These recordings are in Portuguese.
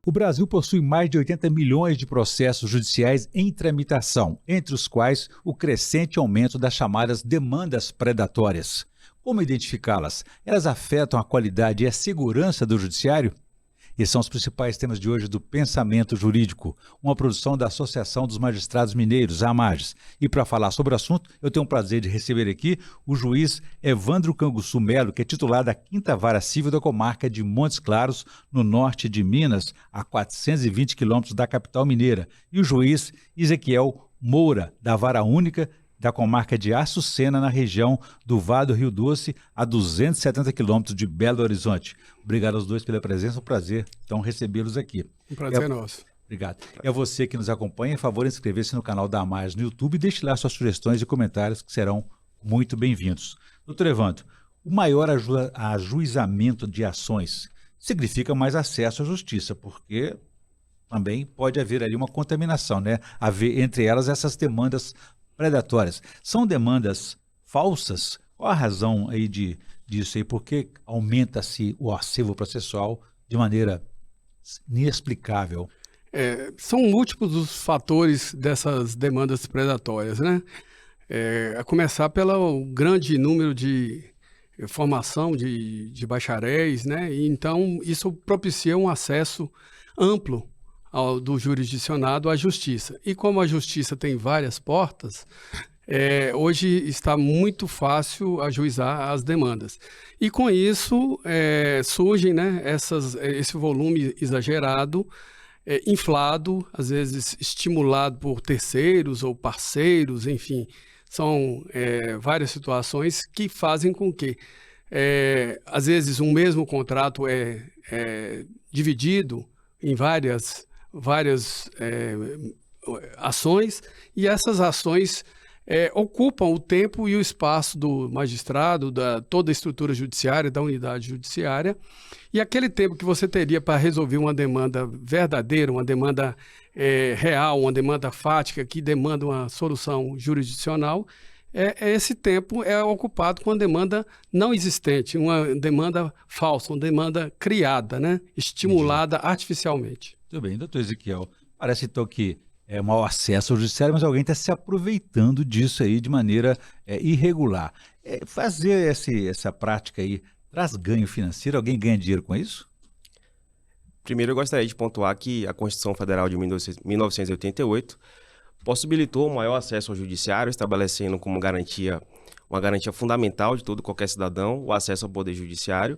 O Brasil possui mais de 80 milhões de processos judiciais em tramitação, entre os quais o crescente aumento das chamadas demandas predatórias. Como identificá-las? Elas afetam a qualidade e a segurança do judiciário? Esses são os principais temas de hoje do Pensamento Jurídico, uma produção da Associação dos Magistrados Mineiros, a AMAGES. E para falar sobre o assunto, eu tenho o prazer de receber aqui o juiz Evandro Canguçu Melo, que é titular da 5ª Vara Civil da comarca de Montes Claros, no norte de Minas, a 420 quilômetros da capital mineira, e o juiz Ezequiel Moura, da Vara Única da comarca de Açucena, na região do Vale do Rio Doce, a 270 quilômetros de Belo Horizonte. Obrigado aos dois pela presença, um prazer então recebê-los aqui. Um prazer nosso. Obrigado. É você que nos acompanha, por favor, inscrever-se no canal da AMAGES no YouTube e deixe lá suas sugestões e comentários que serão muito bem-vindos. Doutor Evandro, o maior ajuizamento de ações significa mais acesso à justiça, porque também pode haver ali uma contaminação, né? Haver entre elas essas demandas predatórias. São demandas falsas? Qual a razão aí disso aí? Por que aumenta-se o acervo processual de maneira inexplicável? São múltiplos os fatores dessas demandas predatórias, né? A começar pelo grande número de formação de bacharéis, né? E então isso propicia um acesso amplo do jurisdicionado à justiça. E como a justiça tem várias portas, hoje está muito fácil ajuizar as demandas. E com isso surgem, né, esse volume exagerado, inflado, às vezes estimulado por terceiros ou parceiros, enfim, são várias situações que fazem com que, às vezes, um mesmo contrato é dividido em várias ações, e essas ações ocupam o tempo e o espaço do magistrado, toda a estrutura judiciária, da unidade judiciária, e aquele tempo que você teria para resolver uma demanda verdadeira, uma demanda real, uma demanda fática, que demanda uma solução jurisdicional, esse tempo é ocupado com uma demanda não existente, uma demanda falsa, uma demanda criada, né? Estimulada artificialmente. Muito bem, doutor Ezequiel, parece então que é mau acesso ao judiciário, mas alguém está se aproveitando disso aí de maneira irregular. Fazer essa prática aí traz ganho financeiro? Alguém ganha dinheiro com isso? Primeiro, eu gostaria de pontuar que a Constituição Federal de 1988 possibilitou o maior acesso ao judiciário, estabelecendo como uma garantia fundamental de todo qualquer cidadão o acesso ao poder judiciário.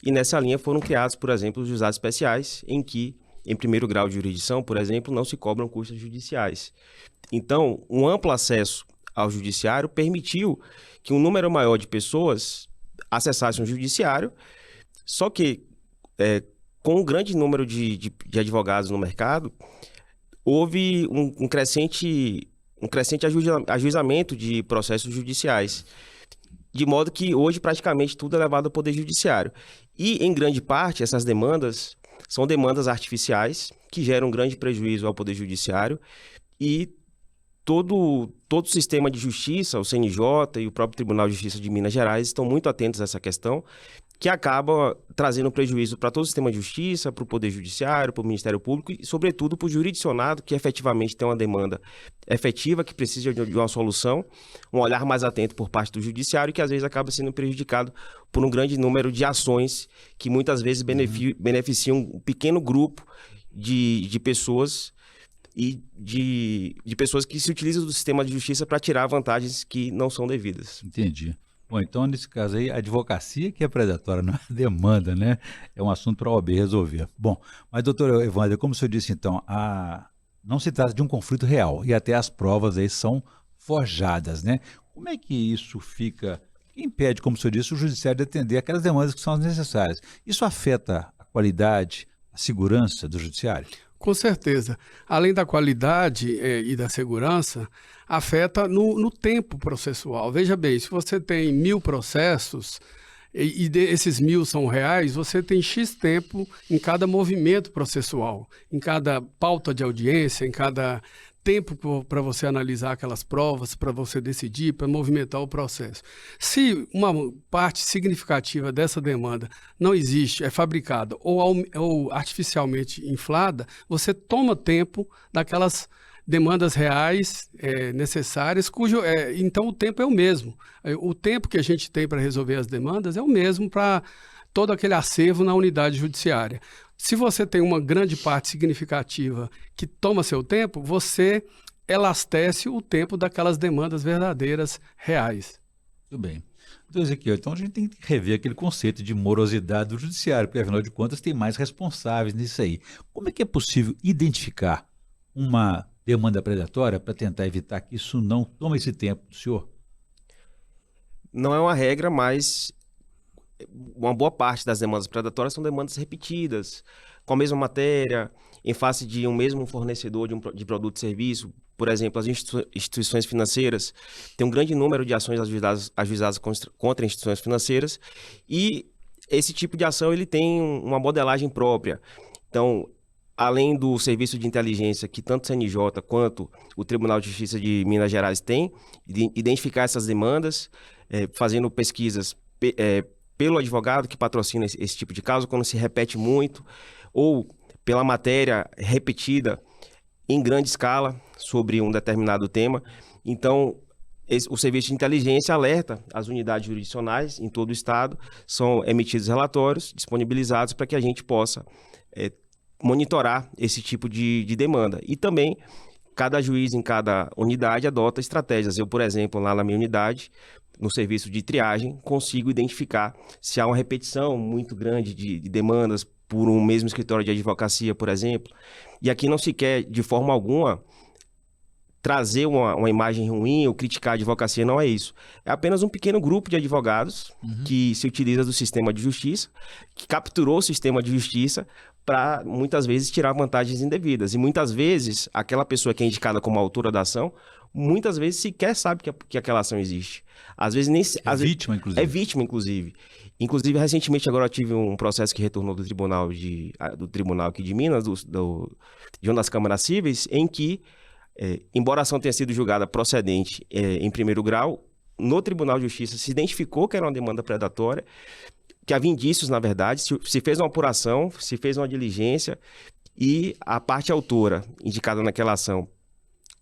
E nessa linha foram criados, por exemplo, os juizados especiais, em que, em primeiro grau de jurisdição, por exemplo, não se cobram custas judiciais. Então, um amplo acesso ao judiciário permitiu que um número maior de pessoas acessassem o judiciário, só que, com um grande número de advogados no mercado, houve um crescente ajuizamento de processos judiciais, de modo que hoje praticamente tudo é levado ao Poder Judiciário. E, em grande parte, essas demandas são demandas artificiais que geram grande prejuízo ao Poder Judiciário, e todo o sistema de justiça, o CNJ e o próprio Tribunal de Justiça de Minas Gerais estão muito atentos a essa questão, que acaba trazendo prejuízo para todo o sistema de justiça, para o Poder Judiciário, para o Ministério Público e, sobretudo, para o jurisdicionado, que efetivamente tem uma demanda efetiva, que precisa de uma solução, um olhar mais atento por parte do Judiciário, que às vezes acaba sendo prejudicado por um grande número de ações que muitas vezes beneficiam um pequeno grupo de pessoas e de pessoas que se utilizam do sistema de justiça para tirar vantagens que não são devidas. Entendi. Bom, então, nesse caso aí, a advocacia que é predatória, não é a demanda, né? É um assunto para a OAB resolver. Bom, mas, doutor Evandro, como o senhor disse, então, não se trata de um conflito real, e até as provas aí são forjadas, né? Como é que isso fica, que impede, como o senhor disse, o judiciário de atender aquelas demandas que são necessárias? Isso afeta a qualidade, a segurança do judiciário? Com certeza. Além da qualidade e da segurança, afeta no tempo processual. Veja bem, se você tem 1000 processos e esses 1000 são reais, você tem X tempo em cada movimento processual, em cada pauta de audiência, em cada tempo para você analisar aquelas provas, para você decidir, para movimentar o processo. Se uma parte significativa dessa demanda não existe, é fabricada ou artificialmente inflada, você toma tempo daquelas demandas reais necessárias, então o tempo é o mesmo. O tempo que a gente tem para resolver as demandas é o mesmo para todo aquele acervo na unidade judiciária. Se você tem uma grande parte significativa que toma seu tempo, você elastece o tempo daquelas demandas verdadeiras, reais. Muito bem. Então, Ezequiel, então a gente tem que rever aquele conceito de morosidade do judiciário, porque afinal de contas tem mais responsáveis nisso aí. Como é que é possível identificar uma demanda predatória para tentar evitar que isso não tome esse tempo do senhor? Não é uma regra, mas uma boa parte das demandas predatórias são demandas repetidas, com a mesma matéria, em face de um mesmo fornecedor de produto e serviço. Por exemplo, as instituições financeiras têm um grande número de ações ajuizadas contra instituições financeiras, e esse tipo de ação ele tem uma modelagem própria. Então, além do serviço de inteligência que tanto o CNJ quanto o Tribunal de Justiça de Minas Gerais têm, de identificar essas demandas, fazendo pesquisas pelo advogado que patrocina esse tipo de caso, quando se repete muito, ou pela matéria repetida em grande escala sobre um determinado tema. Então, o serviço de inteligência alerta as unidades jurisdicionais em todo o estado, são emitidos relatórios disponibilizados para que a gente possa monitorar esse tipo de demanda. E também, cada juiz em cada unidade adota estratégias. Eu, por exemplo, lá na minha unidade, no serviço de triagem, consigo identificar se há uma repetição muito grande de demandas por um mesmo escritório de advocacia, por exemplo. E aqui não se quer, de forma alguma, trazer uma imagem ruim ou criticar a advocacia, não é isso. É apenas um pequeno grupo de advogados que se utiliza do sistema de justiça, que capturou o sistema de justiça para, muitas vezes, tirar vantagens indevidas. E, muitas vezes, aquela pessoa que é indicada como autora da ação, muitas vezes sequer sabe que aquela ação existe. Às vezes nem... vítima, inclusive. É vítima, inclusive. Inclusive, recentemente, agora eu tive um processo que retornou do tribunal aqui de Minas, de uma das câmaras cíveis, em que, embora a ação tenha sido julgada procedente em primeiro grau, no Tribunal de Justiça se identificou que era uma demanda predatória, que havia indícios, na verdade, se fez uma apuração, se fez uma diligência, e a parte autora indicada naquela ação,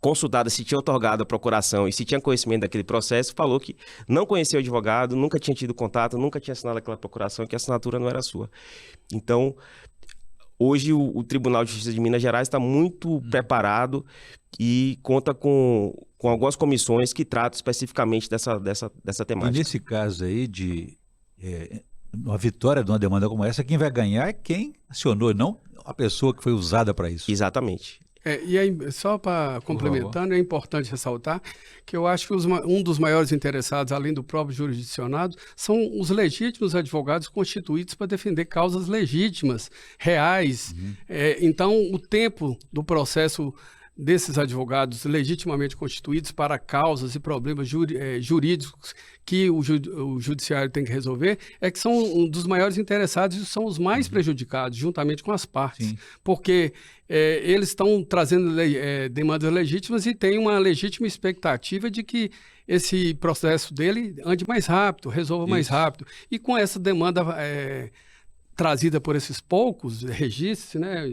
consultada se tinha otorgado a procuração e se tinha conhecimento daquele processo, falou que não conhecia o advogado, nunca tinha tido contato, nunca tinha assinado aquela procuração, que a assinatura não era sua. Então, hoje o Tribunal de Justiça de Minas Gerais está muito preparado e conta com algumas comissões que tratam especificamente dessa temática. E nesse caso aí de uma vitória de uma demanda como essa, quem vai ganhar é quem acionou, não a pessoa que foi usada para isso. Exatamente. E aí, só para complementando, é importante ressaltar que eu acho que um dos maiores interessados, além do próprio jurisdicionado, são os legítimos advogados constituídos para defender causas legítimas, reais. Então, o tempo do processo desses advogados legitimamente constituídos para causas e problemas jurídicos que o judiciário tem que resolver, que são um dos maiores interessados e são os mais prejudicados, juntamente com as partes. Sim. Porque eles estão trazendo demandas legítimas e têm uma legítima expectativa de que esse processo dele ande mais rápido, resolva mais rápido. E com essa demanda trazida por esses poucos registros, né,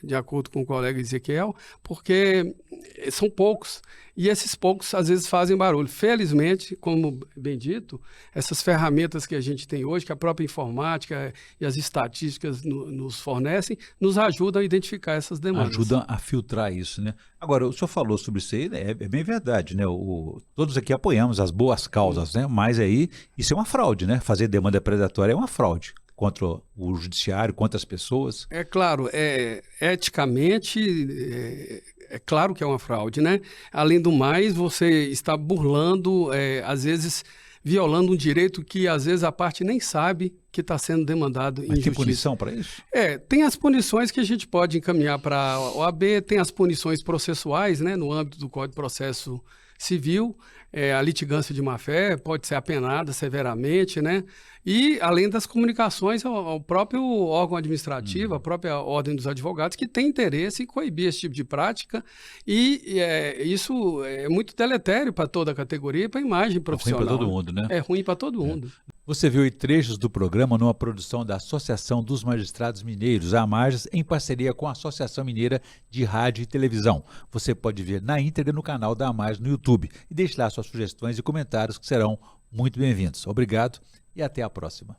de acordo com o colega Ezequiel, porque são poucos, e esses poucos às vezes fazem barulho. Felizmente, como bem dito, essas ferramentas que a gente tem hoje, que a própria informática e as estatísticas nos fornecem, nos ajudam a identificar essas demandas. Ajudam a filtrar isso, né? Agora, o senhor falou sobre isso aí, é bem verdade, né? Todos aqui apoiamos as boas causas, né? Mas aí, isso é uma fraude, né? Fazer demanda predatória é uma fraude contra o judiciário, contra as pessoas? É claro, eticamente, é claro que é uma fraude, né? Além do mais, você está burlando, às vezes violando um direito que às vezes a parte nem sabe que está sendo demandado em justiça. Tem punição para isso? Tem as punições que a gente pode encaminhar para a OAB, tem as punições processuais, né, no âmbito do Código de Processo civil, a litigância de má-fé pode ser apenada severamente, né? E, além das comunicações ao próprio órgão administrativo, a própria Ordem dos Advogados, que tem interesse em coibir esse tipo de prática, e isso é muito deletério para toda a categoria e para a imagem profissional. É ruim para todo mundo, né? É ruim para todo mundo. Você viu aí trechos do programa numa produção da Associação dos Magistrados Mineiros, a AMAGES, em parceria com a Associação Mineira de Rádio e Televisão. Você pode ver na íntegra no canal da AMAGES no YouTube. E deixe lá suas sugestões e comentários que serão muito bem-vindos. Obrigado e até a próxima.